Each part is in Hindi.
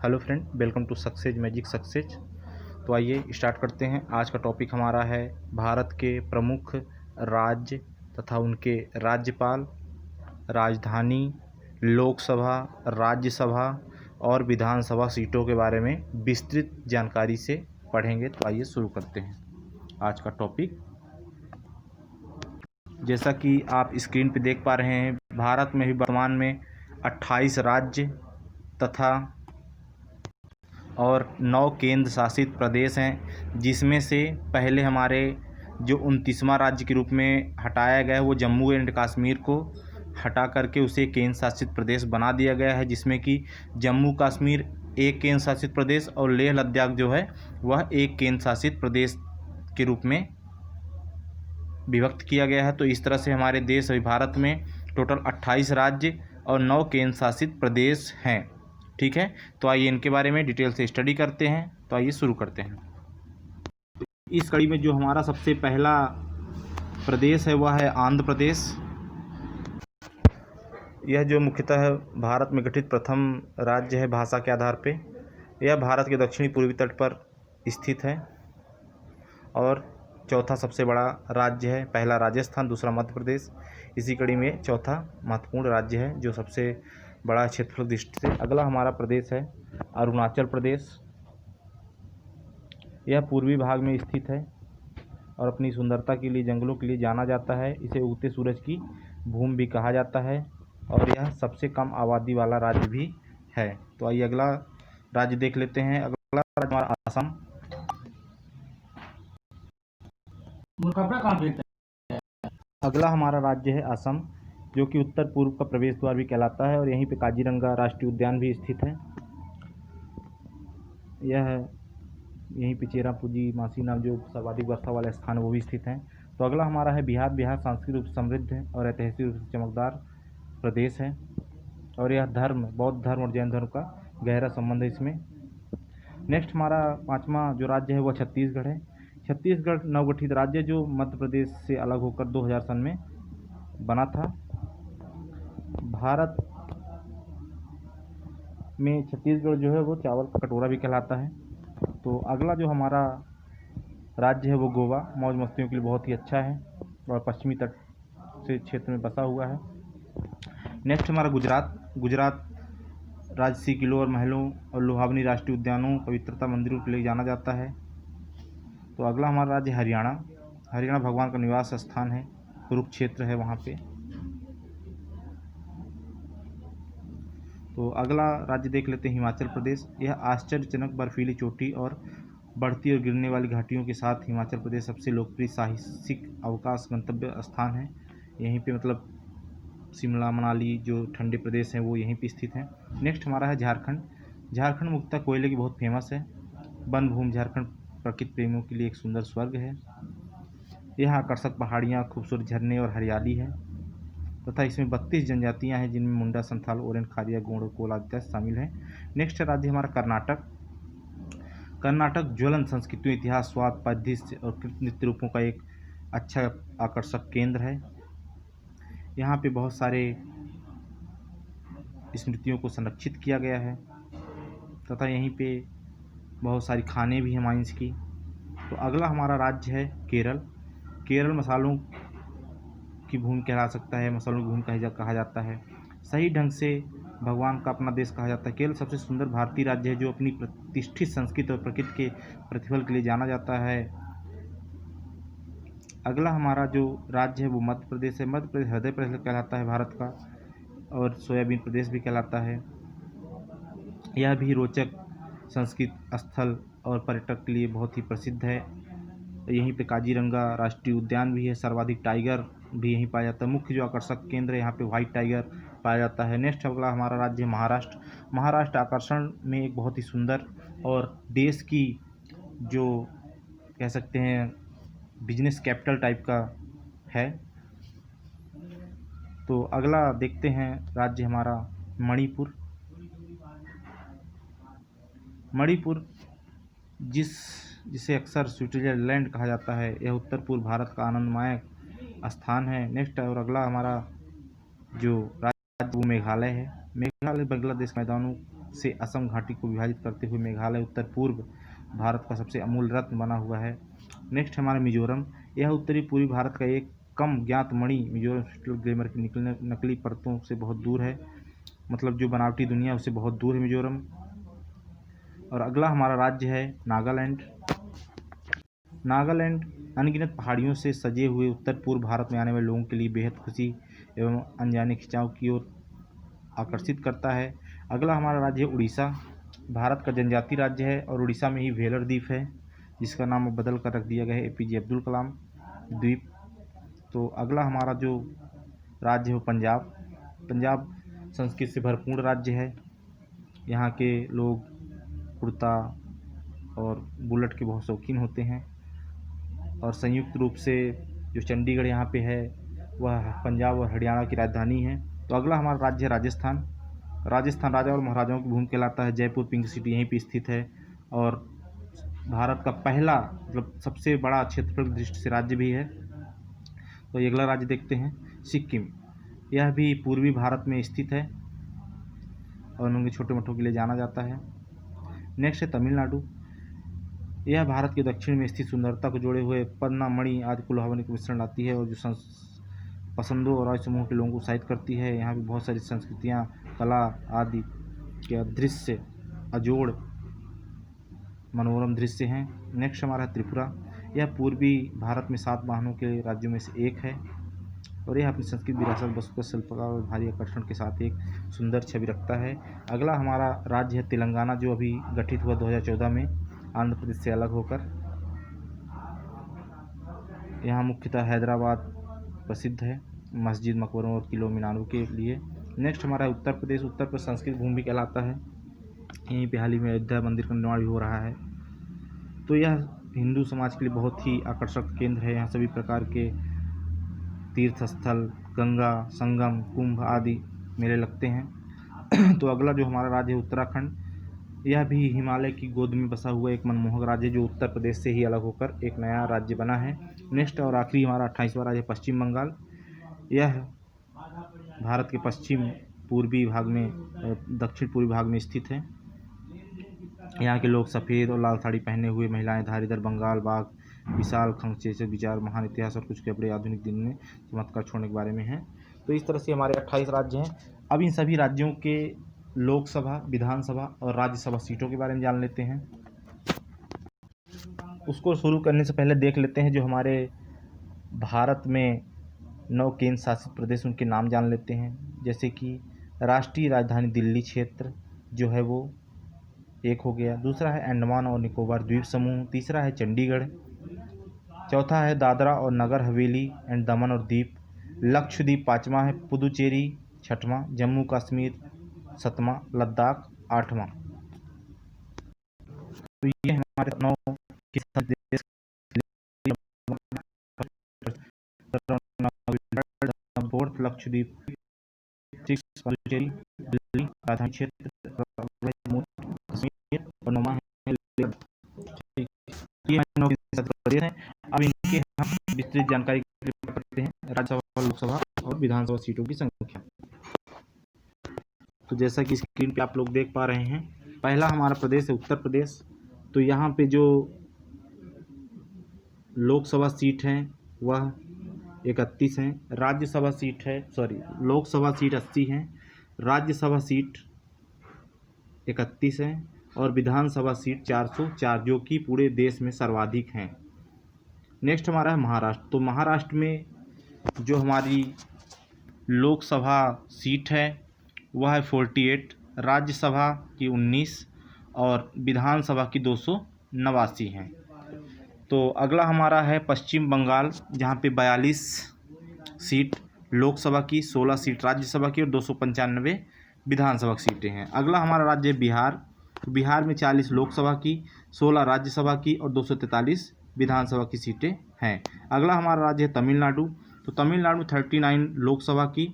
Hello friend, welcome to success magic success. तो आइए स्टार्ट करते हैं। आज का टॉपिक हमारा है भारत के प्रमुख राज्य तथा उनके राज्यपाल, राजधानी, लोकसभा, राज्यसभा और विधानसभा सीटों के बारे में विस्तृत जानकारी से पढ़ेंगे। तो आइए शुरू करते हैं आज का टॉपिक। जैसा कि आप स्क्रीन पर देख पा रहे हैं, भारत में भी वर्तमान में 28 राज्य तथा और 9 केंद्र शासित प्रदेश हैं, जिसमें से पहले हमारे जो 29वां राज्य के रूप में हटाया गया है वो जम्मू एंड कश्मीर को हटा करके उसे केंद्र शासित प्रदेश बना दिया गया है, जिसमें कि जम्मू कश्मीर एक केंद्र शासित प्रदेश और लेह लद्दाख जो है वह एक केंद्र शासित प्रदेश के रूप में विभक्त किया गया है। तो इस तरह से हमारे देश अभी भारत में टोटल 28 राज्य और 9 केंद्र शासित प्रदेश हैं। ठीक है, तो आइए इनके बारे में डिटेल से स्टडी करते हैं। तो आइए शुरू करते हैं। इस कड़ी में जो हमारा सबसे पहला प्रदेश है वह है आंध्र प्रदेश। यह जो मुख्यतः भारत में गठित प्रथम राज्य है भाषा के आधार पे। यह भारत के दक्षिणी पूर्वी तट पर स्थित है और चौथा सबसे बड़ा राज्य है। पहला राजस्थान, दूसरा मध्य प्रदेश, इसी कड़ी में चौथा महत्वपूर्ण राज्य है जो सबसे बड़ा क्षेत्रफल दृष्टि से। अगला हमारा प्रदेश है अरुणाचल प्रदेश। यह पूर्वी भाग में स्थित है और अपनी सुंदरता के लिए, जंगलों के लिए जाना जाता है। इसे उगते सूरज की भूमि भी कहा जाता है और यह सबसे कम आबादी वाला राज्य भी है। तो आइए अगला राज्य देख लेते हैं। अगला राज्य हमारा असम। अगला हमारा राज्य है असम, जो कि उत्तर पूर्व का प्रवेश द्वार भी कहलाता है और यहीं पे काजीरंगा राष्ट्रीय उद्यान भी स्थित है। यह यहीं पे चेरापूंजी, मासी नाम जो सर्वाधिक वर्षा वाले स्थान वो भी स्थित हैं। तो अगला हमारा है बिहार। बिहार सांस्कृतिक रूप से समृद्ध है और ऐतिहासिक रूप से चमकदार प्रदेश है और यह बौद्ध धर्म और जैन धर्म का गहरा संबंध है इसमें। नेक्स्ट हमारा पाँचवा जो राज्य है वह छत्तीसगढ़ है। छत्तीसगढ़ नवगठित राज्य जो मध्य प्रदेश से अलग होकर 2000 सन में बना था। भारत में छत्तीसगढ़ जो है वो चावल का कटोरा भी कहलाता है। तो अगला जो हमारा राज्य है वो गोवा। मौज मस्तियों के लिए बहुत ही अच्छा है और पश्चिमी तट से क्षेत्र में बसा हुआ है। नेक्स्ट हमारा गुजरात। गुजरात राजसी किलों और महलों और लुभावनी राष्ट्रीय उद्यानों, पवित्रता मंदिरों के लिए जाना जाता है। तो अगला हमारा राज्य हरियाणा। हरियाणा भगवान का निवास स्थान है, कुरुक्षेत्र है वहाँ पे। तो अगला राज्य देख लेते हैं हिमाचल प्रदेश। यह आश्चर्यजनक बर्फीली चोटी और बढ़ती और गिरने वाली घाटियों के साथ हिमाचल प्रदेश सबसे लोकप्रिय साहसिक अवकाश गंतव्य स्थान है। यहीं पे मतलब शिमला, मनाली जो ठंडे प्रदेश हैं वो यहीं पे स्थित हैं। नेक्स्ट हमारा है झारखंड। झारखंड मुख्यतः कोयले की बहुत फेमस है। वन भूमि झारखंड प्रकृति प्रेमियों के लिए एक सुंदर स्वर्ग है। यह आकर्षक पहाड़ियाँ, खूबसूरत झरने और हरियाली है तथा इसमें 32 जनजातियाँ हैं, जिनमें मुंडा, संथाल, ओरेन, खारिया, गोंड, कोल आदि शामिल हैं। नेक्स्ट राज्य हमारा कर्नाटक। कर्नाटक ज्वलन संस्कृतियों, इतिहास, स्वाद, परिदृश्य और नृत्य रूपों का एक अच्छा आकर्षक केंद्र है। यहाँ पे बहुत सारे स्मृतियों को संरक्षित किया गया है तथा यहीं पे बहुत सारी खाने भी हैं माइंस की। तो अगला हमारा राज्य है केरल। केरल मसालों की भूमि कहला सकता है, मसालों की भूमि कहा जाता है। सही ढंग से भगवान का अपना देश कहा जाता है। केरल सबसे सुंदर भारतीय राज्य है जो अपनी प्रतिष्ठित संस्कृति और प्रकृति के प्रतिफल के लिए जाना जाता है। अगला हमारा जो राज्य है वो मध्य प्रदेश है। मध्य प्रदेश हृदय प्रदेश कहलाता है भारत का और सोयाबीन प्रदेश भी कहलाता है। यह भी रोचक संस्कृत स्थल और पर्यटक के लिए बहुत ही प्रसिद्ध है। यहीं पे काजीरंगा राष्ट्रीय उद्यान भी है, सर्वाधिक टाइगर भी यहीं पाया जाता है। मुख्य जो आकर्षक केंद्र है यहाँ पे व्हाइट टाइगर पाया जाता है। नेक्स्ट अगला हमारा राज्य है महाराष्ट्र। महाराष्ट्र आकर्षण में एक बहुत ही सुंदर और देश की जो कह सकते हैं बिजनेस कैपिटल टाइप का है। तो अगला देखते हैं राज्य हमारा मणिपुर। मणिपुर जिसे अक्सर स्विट्जरलैंड कहा जाता है, यह उत्तर पूर्व भारत का आनंदमय स्थान है। नेक्स्ट और अगला हमारा जो राज्य वो मेघालय है। मेघालय बांग्लादेश मैदानों से असम घाटी को विभाजित करते हुए मेघालय उत्तर पूर्व भारत का सबसे अमूल्य रत्न बना हुआ है। नेक्स्ट हमारा मिजोरम। यह उत्तरी पूर्वी भारत का एक कम ज्ञात मणि मिजोरम ग्लेमर की नकली परतों से बहुत दूर है, मतलब जो बनावटी दुनिया उससे बहुत दूर है मिजोरम। और अगला हमारा राज्य है नागालैंड। नागालैंड अनगिनत पहाड़ियों से सजे हुए उत्तर पूर्व भारत में आने वाले लोगों के लिए बेहद खुशी एवं अनजाने खिंचाव की ओर आकर्षित करता है। अगला हमारा राज्य है उड़ीसा। भारत का जनजातीय राज्य है और उड़ीसा में ही व्हेलर द्वीप है, जिसका नाम बदल कर रख दिया गया है APJ अब्दुल कलाम द्वीप। तो अगला हमारा जो राज्य है वो पंजाब। पंजाब संस्कृति से भरपूर राज्य है। यहाँ के लोग कुर्ता और बुलेट के बहुत शौकीन होते हैं। और संयुक्त रूप से जो चंडीगढ़ यहाँ पे है वह पंजाब और हरियाणा की राजधानी है। तो अगला हमारा राज्य है राजस्थान। राजस्थान राजा और महाराजाओं की भूमि कहलाता है। जयपुर पिंक सिटी यहीं पे स्थित है और भारत का पहला मतलब सबसे बड़ा क्षेत्रफल की दृष्टि से राज्य भी है। तो ये अगला राज्य देखते हैं सिक्किम। यह भी पूर्वी भारत में स्थित है और उनके छोटे मठों के लिए जाना जाता है। नेक्स्ट है तमिलनाडु। यह भारत के दक्षिण में स्थित सुंदरता को जोड़े हुए पन्ना मणि आदि कुलहवनी का मिश्रण लाती है और जो पसंदों और राज्य समूह के लोगों को उत्साहित करती है। यहाँ भी बहुत सारी संस्कृतियाँ, कला आदि के दृश्य अजोड़ मनोरम दृश्य हैं। नेक्स्ट हमारा त्रिपुरा। यह पूर्वी भारत में 7 वाहनों के राज्यों में से एक है और यह अपनी संस्कृति विरासत, वस्तुतः शिल्पकला और भारी आकर्षण के साथ एक सुंदर छवि रखता है। अगला हमारा राज्य है तेलंगाना, जो अभी गठित हुआ 2014 में आंध्र प्रदेश से अलग होकर। यहाँ मुख्यतः हैदराबाद प्रसिद्ध है मस्जिद, मकबरों और किलों मीनारों के लिए। नेक्स्ट हमारा उत्तर प्रदेश। उत्तर प्रदेश संस्कृत भूमि भी कहलाता है। यहीं पे हाल ही में अयोध्या मंदिर का निर्माण भी हो रहा है। तो यह हिंदू समाज के लिए बहुत ही आकर्षक केंद्र है। यहाँ सभी प्रकार के तीर्थ स्थल, गंगा संगम, कुंभ आदि मेले लगते हैं। तो अगला जो हमारा राज्य है उत्तराखंड। यह भी हिमालय की गोद में बसा हुआ एक मनमोहक राज्य जो उत्तर प्रदेश से ही अलग होकर एक नया राज्य बना है। नेक्स्ट और आखिरी हमारा 28वां राज्य पश्चिम बंगाल। यह भारत के पश्चिम पूर्वी भाग में दक्षिण पूर्वी भाग में स्थित है। यहाँ के लोग सफ़ेद और लाल साड़ी पहने हुए, महिलाएं धारीदार बंगाल बाग, विशाल खंगचे से विचार, महान इतिहास और कुछ कपड़े आधुनिक दिन में चमत्कार छोड़ने के बारे में हैं। तो इस तरह से हमारे 28 राज्य हैं। अब इन सभी राज्यों के लोकसभा, विधानसभा और राज्यसभा सीटों के बारे में जान लेते हैं। उसको शुरू करने से पहले देख लेते हैं जो हमारे भारत में 9 केंद्र शासित प्रदेश, उनके नाम जान लेते हैं। जैसे कि राष्ट्रीय राजधानी दिल्ली क्षेत्र जो है वो एक हो गया। दूसरा है अंडमान और निकोबार द्वीप समूह। तीसरा है चंडीगढ़। चौथा है दादरा और नगर हवेली एंड दमन और दीप। लक्षद्वीप 5वां है। पुदुचेरी 6वां। जम्मू कश्मीर 7वां। लद्दाख 8वां। तो ये हमारे 9 देश लक्षद्वीप, पुदुचेरी, दिल्ली राजधानी क्षेत्र, कश्मीर और 9वां है। ये 9 प्रदेश हैं। अब इनके हम विस्तृत जानकारी करते हैं। राज्यसभा, लोकसभा और विधानसभा सीटों की संख्या। तो जैसा कि स्क्रीन पे आप लोग देख पा रहे हैं, पहला हमारा प्रदेश है उत्तर प्रदेश। तो यहाँ पे जो लोकसभा सीट हैं वह 31 हैं। राज्यसभा सीट है लोकसभा सीट 80 हैं, राज्यसभा सीट 31 हैं और विधानसभा सीट 404, जो कि पूरे देश में सर्वाधिक हैं। नेक्स्ट हमारा है महाराष्ट्र। तो महाराष्ट्र में जो हमारी लोकसभा सीट है वह है 48, राज्यसभा की 19 और विधानसभा की 289 हैं। तो अगला हमारा है पश्चिम बंगाल, जहाँ पे 42 सीट लोकसभा की, 16 सीट राज्यसभा की और 295 विधानसभा की सीटें हैं। अगला हमारा राज्य है बिहार। तो बिहार में 40 लोकसभा की, 16 राज्यसभा की और 243 विधानसभा की सीटें हैं। अगला हमारा राज्य है तमिलनाडु। तो तमिलनाडु में 39 लोकसभा की,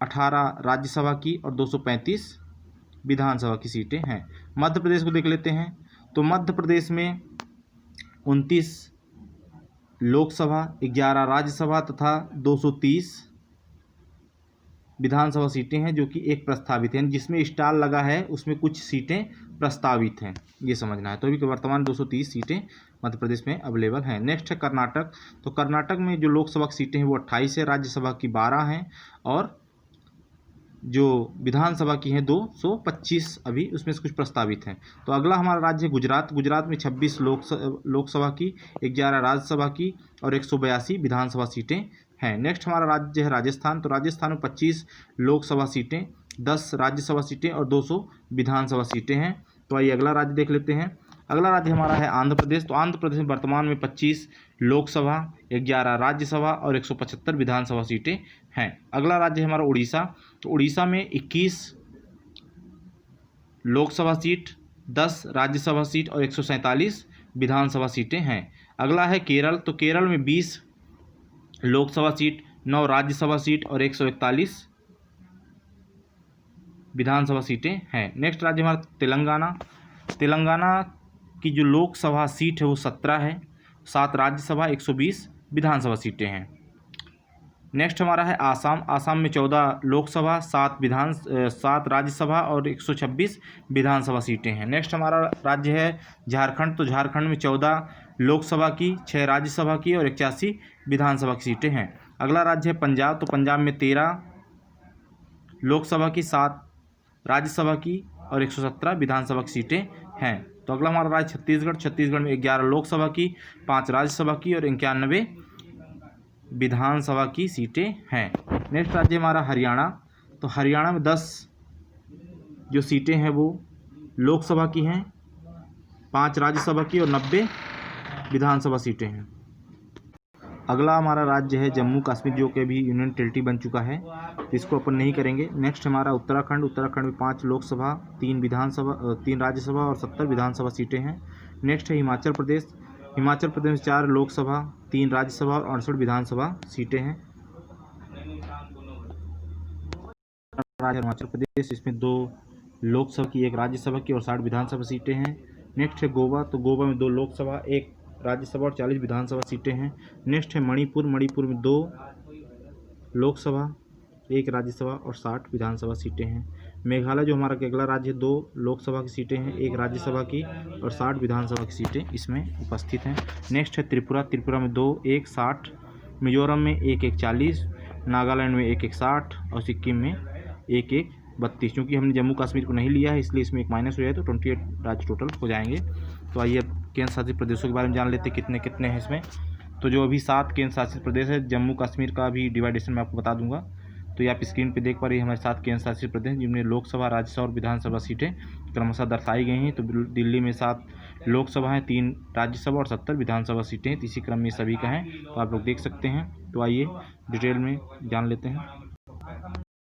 18 राज्यसभा की और 235 विधानसभा की सीटें हैं। मध्य प्रदेश को देख लेते हैं। तो मध्य प्रदेश में 29 लोकसभा, 11 राज्यसभा तथा 230 विधानसभा सीटें हैं जो कि एक प्रस्तावित है, जिसमें स्टार लगा है उसमें कुछ सीटें प्रस्तावित हैं, ये समझना है। तो अभी वर्तमान 230 सीटें मध्य प्रदेश में अवेलेबल हैं। नेक्स्ट है कर्नाटक। तो कर्नाटक में जो लोकसभा की सीटें हैं वो 28 है, राज्यसभा की 12 हैं और जो विधानसभा की हैं 225 अभी उसमें से कुछ प्रस्तावित हैं। तो अगला हमारा राज्य है गुजरात। गुजरात में 26 लोकसभा की, 11 राज्यसभा की और 182 विधानसभा सीटें हैं। नेक्स्ट हमारा राज्य है राजस्थान। तो राजस्थान में 25 लोकसभा सीटें, 10 राज्यसभा सीटें और 200 विधानसभा सीटें हैं। तो आइए अगला राज्य देख लेते हैं। अगला राज्य हमारा है आंध्र प्रदेश। तो आंध्र प्रदेश में वर्तमान में 25 लोकसभा, 11 राज्यसभा और 175 विधानसभा सीटें हैं। अगला राज्य है हमारा उड़ीसा। तो उड़ीसा में 21 लोकसभा सीट, 10 राज्यसभा सीट और 147 विधानसभा सीटें हैं। अगला है केरल। तो केरल में 20 लोकसभा सीट, 9 राज्यसभा सीट और 141 विधानसभा सीटें हैं। नेक्स्ट राज्य हमारा तेलंगाना। तेलंगाना की जो लोकसभा सीट है वो 17 है, 7 राज्यसभा, 120 विधानसभा सीटें हैं। नेक्स्ट हमारा है आसाम। आसाम में 14 लोकसभा, 7 राज्यसभा और 126 विधानसभा सीटें हैं। नेक्स्ट हमारा राज्य है झारखंड। तो झारखंड में 14 लोकसभा की, 6 राज्यसभा की और 81 विधानसभा की सीटें हैं। अगला राज्य है पंजाब। तो पंजाब में 13 लोकसभा की, 7 राज्यसभा की और 117 विधानसभा की सीटें हैं। तो अगला हमारा राज्य छत्तीसगढ़। छत्तीसगढ़ में 11 लोकसभा की, 5 राज्यसभा की और 91 विधानसभा की सीटें हैं। नेक्स्ट राज्य हमारा हरियाणा। तो हरियाणा में 10 जो सीटें हैं वो लोकसभा की हैं, 5 राज्यसभा की और 90 विधानसभा सीटें हैं। अगला हमारा राज्य है जम्मू कश्मीर, जो कि अभी यूनियन टेरिटरी बन चुका है, तो इसको अपन नहीं करेंगे। नेक्स्ट हमारा उत्तराखंड। उत्तराखंड में 5 लोकसभा, 3 राज्यसभा और 70 विधानसभा सीटें हैं। नेक्स्ट है हिमाचल प्रदेश। हिमाचल प्रदेश में 4 लोकसभा, 3 राज्यसभा और 68 विधानसभा सीटें हैं। हिमाचल प्रदेश, इसमें 2 लोकसभा की, 1 राज्यसभा की और 60 विधानसभा सीटें हैं। नेक्स्ट है गोवा। तो गोवा में 2 लोकसभा, 1 राज्यसभा और 40 विधानसभा सीटें हैं। नेक्स्ट है मणिपुर। मणिपुर में 2 लोकसभा, 1 राज्यसभा और 60 विधानसभा सीटें हैं। मेघालय जो हमारा अगला राज्य है, 2 लोकसभा की सीटें हैं, 1 राज्यसभा की और 60 विधानसभा की सीटें इसमें उपस्थित हैं। नेक्स्ट है त्रिपुरा। त्रिपुरा में 2, 1 60, मिजोरम में 1, 1 40, नागालैंड में 1, 1 60 और सिक्किम में 1, 1 32। क्योंकि हमने जम्मू कश्मीर को नहीं लिया है इसलिए इसमें एक माइनस हो जाए तो 28 राज्य टोटल हो जाएंगे। तो आइए अब केंद्र शासित प्रदेशों के बारे में जान लेते हैं कितने कितने हैं इसमें। तो जो अभी 7 केंद्र शासित प्रदेश है, जम्मू कश्मीर का भी डिवाइडेशन मैं आपको बता दूंगा। तो ये आप स्क्रीन पे देख पा रही है हमारे 7 केंद्र शासित प्रदेश, जिनमें लोकसभा, राज्यसभा और विधानसभा सीटें क्रमशः दर्शाई गई हैं। तो दिल्ली में 7 लोकसभा हैं, 3 राज्यसभा और 70 विधानसभा सीटें, इसी क्रम में सभी का हैं। तो आप लोग देख सकते हैं। तो आइए डिटेल में जान लेते हैं।